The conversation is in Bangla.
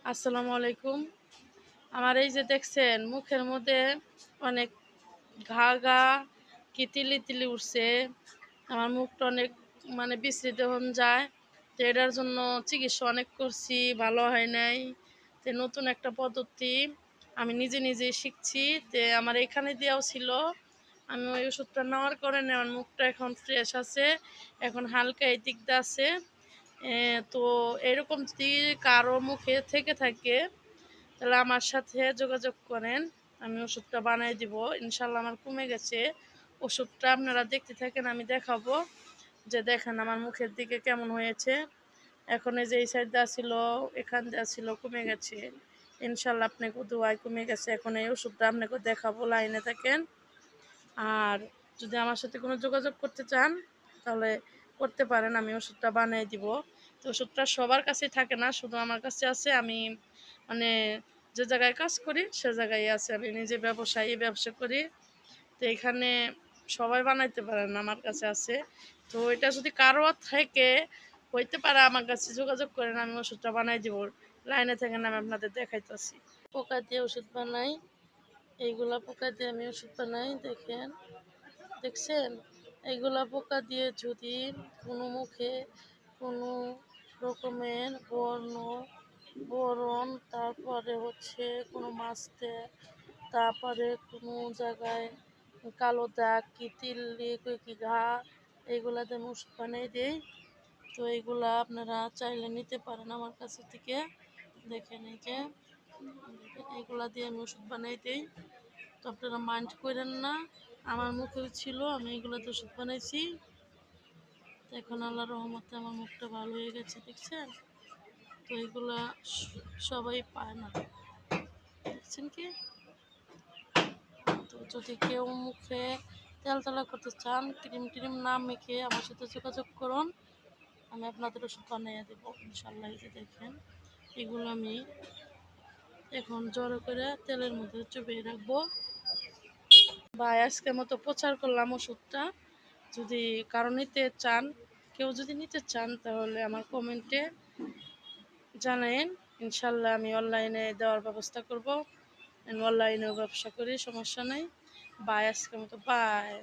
আসসালামু আলাইকুম। আমার এই যে দেখছেন মুখের মধ্যে অনেক ঘা ঘা কি তিলি তিলি উঠছে। আমার মুখটা অনেক বিশ্রী হন যায়। তো এটার জন্য চিকিৎসা অনেক করছি, ভালো হয় নাই। তো নতুন একটা পদ্ধতি আমি নিজে নিজেই শিখছি। আমার এখানে দেওয়াও ছিল, আমি ওই ওষুধটা নেওয়ার কারণে আমার মুখটা এখন ফ্রেশ আছে, এখন হালকা এদিকটা আছে। তো এরকম যদি কারো মুখে থেকে থাকে তাহলে আমার সাথে যোগাযোগ করেন, আমি ওষুধটা বানাই দিব। ইনশাল্লাহ আমার কমে গেছে। ওষুধটা আপনারা দেখতে থাকেন, আমি দেখাবো। যে দেখেন আমার মুখের দিকে কেমন হয়েছে। এখন এই যে এই সাইড দেওয়া ছিল, এখান দেওয়া ছিল, কমে গেছে। ইনশাল্লাহ আপনাকে দোয়ায় কমে গেছে। এখন এই ওষুধটা আপনাকে দেখাবো, লাইনে থাকেন। আর যদি আমার সাথে কোনো যোগাযোগ করতে চান তাহলে করতে পারেন, আমি ওষুধটা বানিয়ে দিব। তো ওষুধটা সবার কাছেই থাকে না, শুধু আমার কাছে আছে। আমি মানে যে জায়গায় কাজ করি সে জায়গায় আছে, আমি নিজে ব্যবসা করি। তো এখানে সবাই বানাইতে পারে না, আমার কাছে আছে। তো এটা যদি কারো থেকে হইতে পারে আমার কাছে যোগাযোগ করেন, আমি ওষুধটা বানাই দিব। লাইনে থাকেন, আমি আপনাদের দেখাইতেছি। পোকা দিয়ে ওষুধ বানাই, এইগুলা পোকা দিয়ে আমি ওষুধ বানাই। দেখেন, দেখছেন? এইগুলা পোকা দিয়ে যদি কোনো মুখে কোনো রকমের বরণ, তারপরে হচ্ছে কোনো মাছতে, তারপরে কোনো জায়গায় কালো দাগ, কি তিল্লি, কি ঘা, এইগুলাতে আমি ওষুধ বানিয়ে দিই। তো এইগুলা আপনারা চাইলে নিতে পারেন আমার কাছে থেকে। দেখেন এই যে এইগুলা দিয়ে আমি ওষুধ বানাই দিই। তো আপনারা মাইন্ড করেন না, আমার মুখেও ছিল, আমি এগুলোতে ওষুধ বানাইছি। তো এখন আল্লাহর রহমতে আমার মুখটা ভালো হয়ে গেছে, দেখছেন? তো এগুলা সবাই পায় না, দেখছেন কি? তো যদি কেউ মুখে তেলতেলা করতে চান, ক্রিম ট্রিম না মেখে আমার সাথে যোগাযোগ করুন, আমি আপনাদের ওষুধ বানিয়ে দেবো ইনশাল্লাহ। এই যে দেখেন, এগুলো আমি এখন জড়ো করে তেলের মধ্যে চুবিয়ে রাখবো। বা আজকের মতো প্রচার করলাম ওষুধটা। যদি কারো নিতে চান, কেউ যদি নিতে চান তাহলে আমার কমেন্টে জানাইন। ইনশাল্লাহ আমি অনলাইনে দেওয়ার ব্যবস্থা করব। আমি অনলাইনেও ব্যবসা করি, সমস্যা নেই। বাই, আজকের মতো বাই।